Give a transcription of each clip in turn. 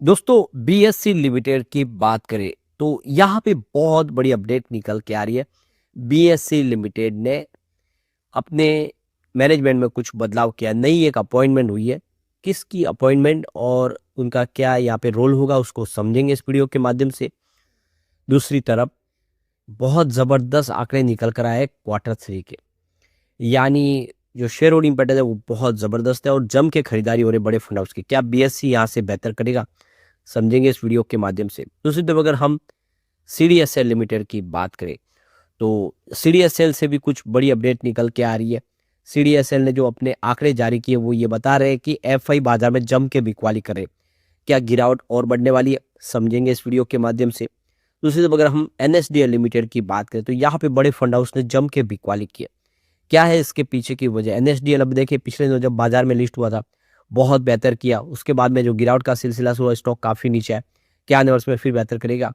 दोस्तों BSc limited की बात करें तो यहाँ पे बहुत बड़ी अपडेट निकल के आ रही है। बीएससी लिमिटेड ने अपने मैनेजमेंट में कुछ बदलाव किया, नई एक अपॉइंटमेंट हुई है। किसकी अपॉइंटमेंट और उनका क्या यहाँ पे रोल होगा उसको समझेंगे इस वीडियो के माध्यम से। दूसरी तरफ बहुत ज़बरदस्त आंकड़े निकल कर आए क्वार्टर 3 के, यानी जो शेयर होल्डिंग पैटर्न है वो बहुत ज़बरदस्त है और जम के खरीदारी हो रही है बड़े फंड हाउस की। क्या बीएससी यहाँ से बेहतर करेगा, समझेंगे इस वीडियो के माध्यम से। दूसरी तरफ अगर हम सीडीएसएल लिमिटेड की बात करें तो सीडीएसएल से भी कुछ बड़ी अपडेट निकल के आ रही है। सीडीएसएल ने जो अपने आंकड़े जारी किए वो ये बता रहे हैं कि एफआई बाजार में जम के बिकवाली करे। क्या गिरावट और बढ़ने वाली है, समझेंगे इस वीडियो के माध्यम से। दूसरी तरफ अगर हम एनएसडीएल लिमिटेड की बात करें तो यहाँ पे बड़े फंड हाउस ने जम के बिकवाली की है। क्या है इसके पीछे की वजह। एनएसडीएल अब देखिए पिछले दिनों जब बाजार में लिस्ट हुआ था बहुत बेहतर किया, उसके बाद में जो गिरावट का सिलसिला हुआ स्टॉक काफ़ी नीचे है। क्या आने वर्ष में फिर बेहतर करेगा,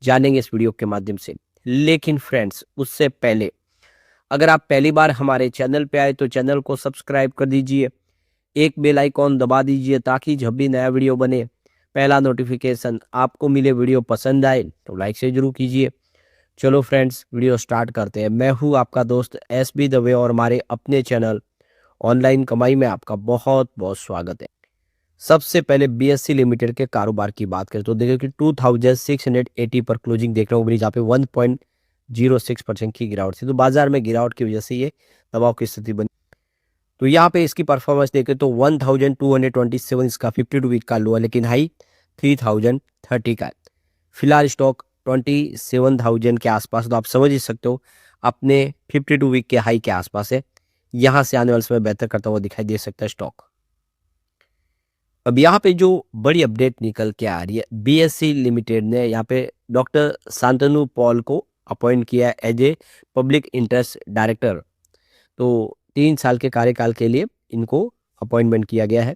जानेंगे इस वीडियो के माध्यम से। लेकिन फ्रेंड्स उससे पहले अगर आप पहली बार हमारे चैनल पे आए तो चैनल को सब्सक्राइब कर दीजिए, एक बेल आइकॉन दबा दीजिए ताकि जब भी नया वीडियो बने पहला नोटिफिकेशन आपको मिले। वीडियो पसंद आए तो लाइक से जरूर कीजिए। चलो फ्रेंड्स वीडियो स्टार्ट करते हैं। मैं हूँ आपका दोस्त एसबी दवे और हमारे अपने चैनल ऑनलाइन कमाई में आपका बहुत बहुत स्वागत है। सबसे पहले बीएससी लिमिटेड के कारोबार की बात करें तो देखिए कि 2680 पर क्लोजिंग देखने को मिली, जहाँ पे 1.06% की गिरावट थी। तो बाजार में गिरावट की वजह से ये दबाव की स्थिति बनी। तो यहाँ पे इसकी परफॉर्मेंस देखें तो 1227 इसका 52 वीक का लो है, लेकिन हाई 3030 का है। फिलहाल स्टॉक 27,000 के आसपास, तो आप समझ ही सकते हो अपने 52 वीक के हाई के आसपास है। यहाँ से आने वाले समय बेहतर करता हुआ दिखाई दे सकता है स्टॉक। अब यहाँ पे जो बड़ी अपडेट निकल के आ रही है, बीएससी लिमिटेड ने यहाँ पे डॉक्टर शांतनु पॉल को अपॉइंट किया as a public interest director. तो 3 साल के कार्यकाल के लिए इनको अपॉइंटमेंट किया गया है।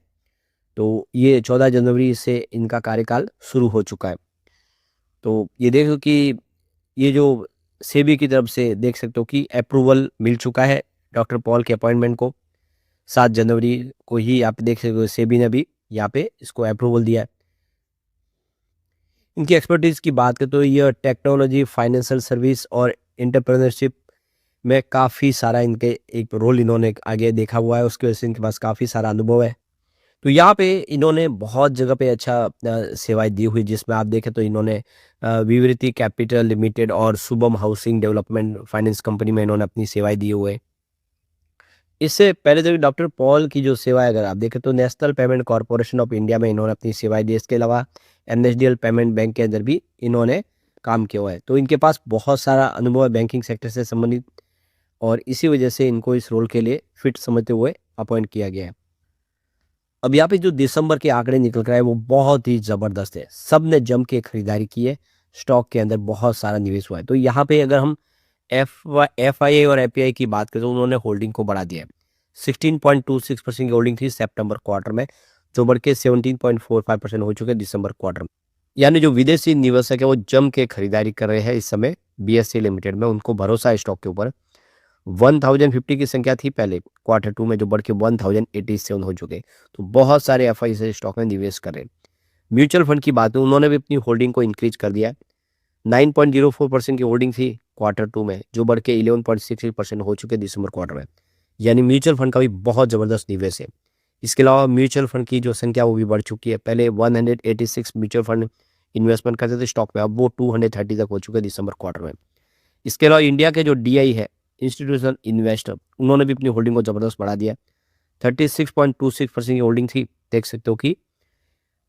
तो ये 14 जनवरी से इनका कार्यकाल शुरू हो चुका है। तो ये देखो कि ये जो सेबी की तरफ से देख सकते हो कि अप्रूवल मिल चुका है डॉक्टर पॉल के अपॉइंटमेंट को। 7 जनवरी को ही आप देख सकते हो सेबी ने भी यहाँ पे इसको अप्रूवल दिया है। इनकी एक्सपर्टीज की बात करें तो ये टेक्नोलॉजी, फाइनेंशियल सर्विस और एंटरप्रेन्योरशिप में काफ़ी सारा इनके एक रोल इन्होंने आगे देखा हुआ है, उसकी वजह से इनके पास काफ़ी सारा अनुभव है। तो यहाँ पे इन्होंने बहुत जगह पे अच्छा सेवाएं दी हुई, जिसमें आप देखें तो इन्होंने विवृति कैपिटल लिमिटेड और Shubham housing development finance company में इन्होंने अपनी सेवाएं दी हुए हैं। इससे पहले जो डॉक्टर पॉल की जो सेवाएं अगर आप देखें तो national payment corporation of India में इन्होंने अपनी सेवाएं दी। इसके अलावा एनएसडीएल पेमेंट बैंक के अंदर भी इन्होंने काम किया हुआ है। तो इनके पास बहुत सारा अनुभव है बैंकिंग सेक्टर से संबंधित, और इसी वजह से इनको इस रोल के लिए फिट समझते हुए अपॉइंट किया गया है। अब यहाँ पे जो दिसंबर के आंकड़े निकल कर आए वो बहुत ही ज़बरदस्त है। सब ने जम के खरीदारी की है, स्टॉक के अंदर बहुत सारा निवेश हुआ है। तो यहाँ पे अगर हम एफआईए और एपीआई की बात करें तो उन्होंने होल्डिंग को बढ़ा दिया है। 16.26% की होल्डिंग थी सितंबर क्वार्टर में, जो बढ़ के 17.45% हो चुके दिसंबर क्वार्टर में। यानी जो विदेशी निवेशक है वो जम के खरीदारी कर रहे हैं इस समय बीएससी लिमिटेड में। उनको भरोसा है स्टॉक के ऊपर। 1050 की संख्या थी पहले क्वार्टर 2 में, जो बढ़ के 1087 हो चुके। तो बहुत सारे एफआई से स्टॉक में निवेश कर रहे हैं। म्यूचुअल फंड की बात है, उन्होंने भी अपनी होल्डिंग को इंक्रीज कर दिया है। 9.04% की होल्डिंग थी क्वार्टर 2 में, जो बढ़ के 11.63% हो चुके दिसंबर क्वार्टर में। यानी म्यूचुअल फंड का भी बहुत ज़बरदस्त निवेश है। इसके अलावा म्यूचुअल फंड की जो संख्या वो भी बढ़ चुकी है। पहले 186 म्यूचुअल फंड इन्वेस्टमेंट करते थे स्टॉक में, अब वो 230 तक हो चुके दिसंबर क्वार्टर में। इसके अलावा इंडिया के जो डीआई है, इंस्टीट्यूशनल इन्वेस्टर, उन्होंने भी अपनी होल्डिंग को ज़बरदस्त बढ़ा दिया। 36.26% की होल्डिंग थी, देख सकते हो कि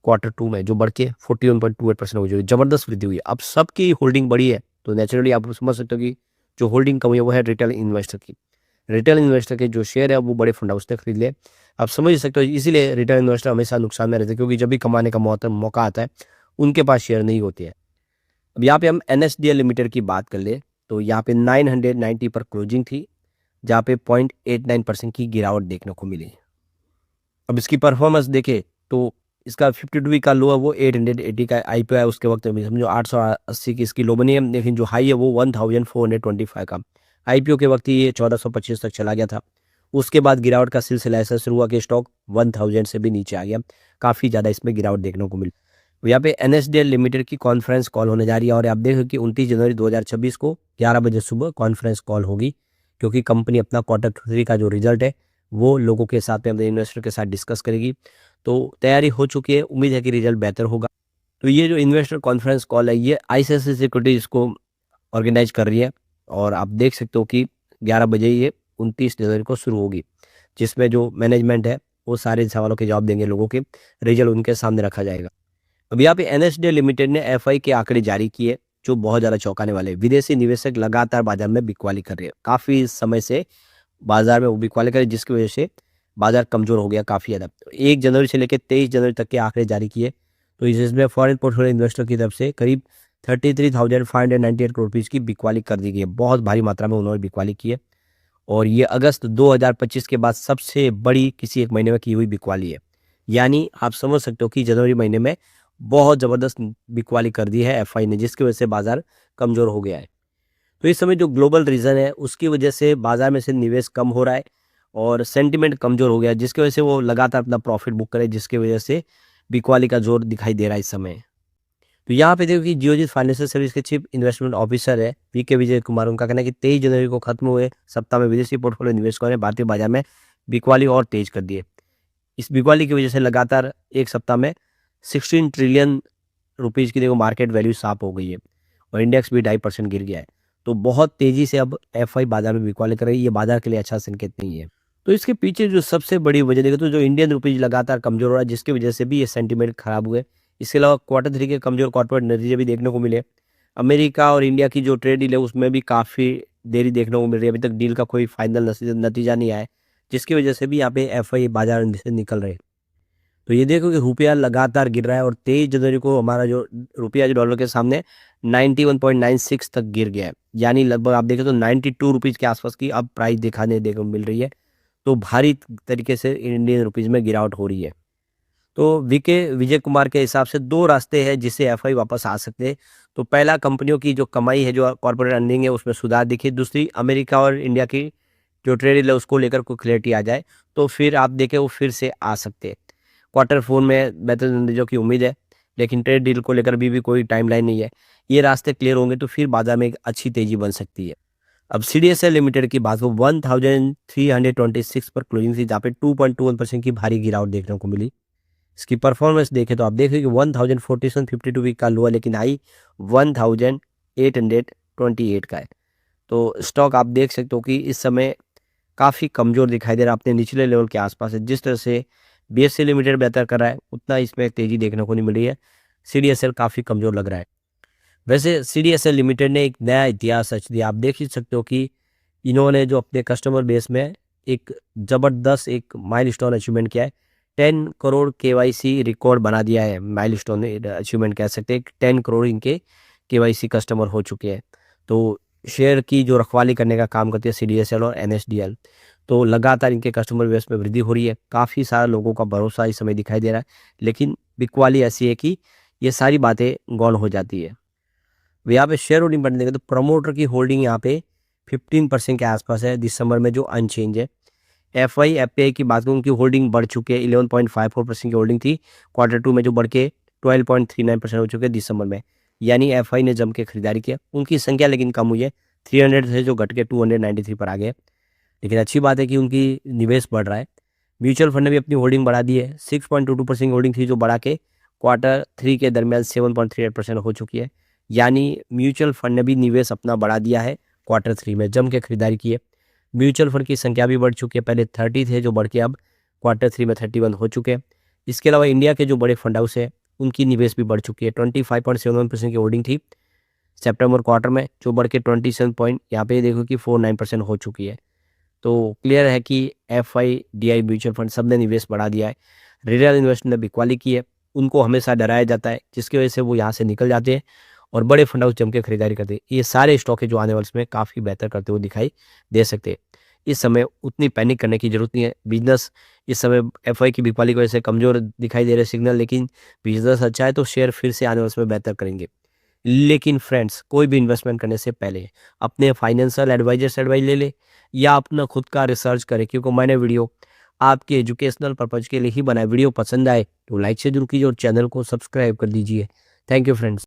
क्वार्टर 2 में, जो बढ़ के 41.28% हो चुकी। ज़बरदस्त वृद्धि हुई है। अब सबकी होल्डिंग बढ़ी है तो नेचुरली आप समझ सकते हो कि जो होल्डिंग कम हुई है वो है रिटेल इन्वेस्टर की। रिटेल इन्वेस्टर के जो शेयर है वो बड़े फंड हाउस ने खरीद लिए। आप समझ सकते हो इसीलिए रिटेल इन्वेस्टर हमेशा नुकसान में रहते हैं, क्योंकि जब भी कमाने का मौका आता है उनके पास शेयर नहीं होती है। अब यहाँ पे हम एनएसडीएल लिमिटेड की बात कर ले तो यहाँ पे 990 पर क्लोजिंग थी, जहाँ पे 0.89% की गिरावट देखने को मिली। अब इसकी परफॉर्मेंस देखे तो इसका 52 वीक का लो है वो 880 का आईपीओ है। उसके वक्त में समझो 880 की इसकी लो बनी है, लेकिन जो हाई है वो 1425 का। आईपीओ के वक्त ही ये 1425 तक चला गया था। उसके बाद गिरावट का सिलसिला ऐसा शुरू हुआ कि स्टॉक 1000 से भी नीचे आ गया। काफ़ी ज़्यादा इसमें गिरावट देखने को मिली। यहाँ पे NSDL लिमिटेड की कॉन्फ्रेंस कॉल होने जा रही है और आप देखो कि 29 जनवरी 2026 को 11 बजे सुबह कॉन्फ्रेंस कॉल होगी, क्योंकि कंपनी अपना Q3 का जो रिजल्ट है वो लोगों के साथ में, अपने इन्वेस्टर के साथ डिस्कस करेगी। तो तैयारी हो चुकी है, उम्मीद है कि रिजल्ट बेहतर होगा। तो ये जो इन्वेस्टर कॉन्फ्रेंस कॉल है ये ICICI सिक्योरिटीज इसको ऑर्गेनाइज कर रही है और आप देख सकते हो कि 11 बजे ये 29 जनवरी को शुरू होगी, जिसमें जो मैनेजमेंट है वो सारे सवालों के जवाब देंगे, लोगों के रिजल्ट उनके सामने रखा जाएगा। अब यहाँ पे NSDL लिमिटेड ने FI के आंकड़े जारी किए जो बहुत ज़्यादा चौंकाने वाले हैं। विदेशी निवेशक लगातार बाजार में बिकवाली कर रहे हैं, काफ़ी समय से बाजार में वो बिकवाली कर रहे हैं, जिसकी वजह से बाजार कमज़ोर हो गया काफ़ी ज़्यादा। 1 जनवरी से लेकर 23 जनवरी तक के आंकड़े जारी किए, तो इसमें फॉरेन पोर्टफोलियो इन्वेस्टर की तरफ से करीब 33,598 करोड़ रुपीज़ की बिकवाली कर दी गई है। बहुत भारी मात्रा में उन्होंने बिकवाली की है और ये अगस्त 2025 के बाद सबसे बड़ी किसी एक महीने में की हुई बिकवाली है। यानी आप समझ सकते हो कि जनवरी महीने में बहुत ज़बरदस्त बिकवाली कर दी है FI ने, जिसकी वजह से बाजार कमज़ोर हो गया है। तो इस समय जो ग्लोबल रीज़न है उसकी वजह से बाजार में से निवेश कम हो रहा है और सेंटिमेंट कमज़ोर हो गया है, जिसकी वजह से वो लगातार अपना प्रॉफिट बुक करे, जिसकी वजह से बिकवाली का जोर दिखाई दे रहा है इस समय। तो यहाँ पे देखो कि जियोजीत फाइनेंशियल सर्विस के चीफ इन्वेस्टमेंट ऑफिसर है VK विजय कुमार, उनका कहना है कि 23 जनवरी को खत्म हुए सप्ताह में विदेशी पोर्टफोलियो निवेशकों ने भारतीय बाजार में बिकवाली और तेज कर दी है। इस बिकवाली की वजह से लगातार एक सप्ताह में 16 ट्रिलियन रुपीज़ की देखो मार्केट वैल्यू साफ हो गई है और इंडेक्स भी 2.5% गिर गया है। तो बहुत तेज़ी से अब FI बाजार में बिकवाली कर रही है, ये बाजार के लिए अच्छा संकेत नहीं है। तो इसके पीछे जो सबसे बड़ी वजह देखो तो जो इंडियन रुपीज़ लगातार कमज़ोर हो रहा है, जिसकी वजह से भी ये सेंटीमेंट खराब हुए। इसके अलावा Q3 के कमज़ोर कॉर्पोरेट नतीजे भी देखने को मिले। अमेरिका और इंडिया की जो ट्रेड डील है उसमें भी काफ़ी देरी देखने को मिल रही है, अभी तक डील का कोई फाइनल नतीजा नहीं आया है, जिसकी वजह से भी यहाँ पे FI बाजार से निकल रहे हैं। तो ये देखो कि रुपया लगातार गिर रहा है और 23 जनवरी को हमारा जो रुपया जो डॉलर के सामने 91.96 तक गिर गया है, यानी लगभग आप देखें तो 92 रुपीज़ के आसपास की अब प्राइस देखने को मिल रही है। तो भारी तरीके से इंडियन रुपीज़ में गिरावट हो रही है। तो VK विजय कुमार के हिसाब से 2 रास्ते हैं जिससे FI वापस आ सकते हैं। तो पहला, कंपनियों की जो कमाई है, जो कॉर्पोरेट अर्निंग है उसमें सुधार दिखे। दूसरी, अमेरिका और इंडिया की जो ट्रेड डील है उसको लेकर कोई क्लैरिटी आ जाए, तो फिर आप देखें वो फिर से आ सकते हैं। Q4 में बेहतर नतीजों की उम्मीद है, लेकिन ट्रेड डील को लेकर भी कोई टाइमलाइन नहीं है। ये रास्ते क्लियर होंगे तो फिर बाजार में एक अच्छी तेज़ी बन सकती है। अब CDSL लिमिटेड की बात हो, 1326 पर क्लोजिंग थी, जहाँ पे 2.21% की भारी गिरावट देखने को मिली। इसकी परफॉर्मेंस देखें तो आप देखें कि 1047.52 वीक का लो है, लेकिन हाई 1828 का है। तो स्टॉक आप देख सकते हो कि इस समय काफ़ी कमज़ोर दिखाई दे रहा है, अपने निचले लेवल के आसपास है। जिस तरह से BSE लिमिटेड बेहतर कर रहा है, उतना इसमें तेज़ी देखने को नहीं मिल रही है। CDSL काफ़ी कमज़ोर लग रहा है। वैसे CDSL लिमिटेड ने एक नया इतिहास रच दिया। आप देख ही सकते हो कि इन्होंने जो अपने कस्टमर बेस में एक ज़बरदस्त एक माइलस्टोन अचीवमेंट किया है। 10 करोड़ KYC रिकॉर्ड बना दिया है, माइलस्टोन अचीवमेंट कह सकते हैं। 10 करोड़ इनके KYC कस्टमर हो चुके हैं। तो शेयर की जो रखवाली करने का काम करती है CDSL और NSDL, तो लगातार इनके कस्टमर बेस में वृद्धि हो रही है। काफ़ी सारे लोगों का भरोसा इस समय दिखाई दे रहा है, लेकिन बिकवाली ऐसी है कि ये सारी बातें गौण हो जाती है। यहाँ पे शेयर होल्डिंग बढ़ने देंगे तो प्रमोटर की होल्डिंग यहाँ पे 15% के आसपास है दिसंबर में, जो अनचेंज है। FI FPI की बात करूँ, उनकी होल्डिंग बढ़ चुकी है। 11.54% की होल्डिंग थी Q2 में, जो बढ़ के 12.39% हो चुके हैं दिसंबर में। यानी FI ने जम के खरीदारी किया। उनकी संख्या लेकिन कम हुई है, 300 से जो घट के 293 पर आ गए। लेकिन अच्छी बात है कि उनकी निवेश बढ़ रहा है। म्यूचुअल फंड ने भी अपनी होल्डिंग बढ़ा दी है। 6.22% की होल्डिंग थी, जो बढ़ा के Q3 के दरमियान 7.38% हो चुकी है। यानी म्यूचुअल फंड ने भी निवेश अपना बढ़ा दिया है, Q3 में जम के खरीदारी की है। म्यूचुअल फंड की संख्या भी बढ़ चुकी है, पहले 30 थे जो बढ़ के अब Q3 में 31 हो चुके हैं। इसके अलावा इंडिया के जो बड़े फंड हाउस है उनकी निवेश भी बढ़ चुकी है। 25.71% की होल्डिंग थी सितंबर क्वार्टर में, जो बढ़ के 27 पॉइंट यहाँ पे देखो कि 49% हो चुकी है। तो क्लियर है कि FI DI म्यूचुअल फंड सब ने निवेश बढ़ा दिया है। रिटेल इन्वेस्टर ने बिकवाली की है, उनको हमेशा डराया जाता है, जिसकी वजह से वो यहाँ से निकल जाते हैं और बड़े फंड हाउस जम के खरीदारी करते हैं। ये सारे स्टॉक है जो आने वाले समय काफ़ी बेहतर करते हुए दिखाई दे सकते हैं। इस समय उतनी पैनिक करने की जरूरत नहीं है। बिजनेस इस समय FI की बिकवाली की वजह से कमज़ोर दिखाई दे रहे सिग्नल, लेकिन बिजनेस अच्छा है तो शेयर फिर से आने वाले समय बेहतर करेंगे। लेकिन फ्रेंड्स, कोई भी इन्वेस्टमेंट करने से पहले अपने फाइनेंशियल एडवाइजर से एडवाइस ले ले या अपना खुद का रिसर्च करें, क्योंकि मैंने वीडियो आपके एजुकेशनल पर्पज़ के लिए ही बना है। वीडियो पसंद आए तो लाइक से ज़रूर कीजिए और चैनल को सब्सक्राइब कर दीजिए। Thank you friends.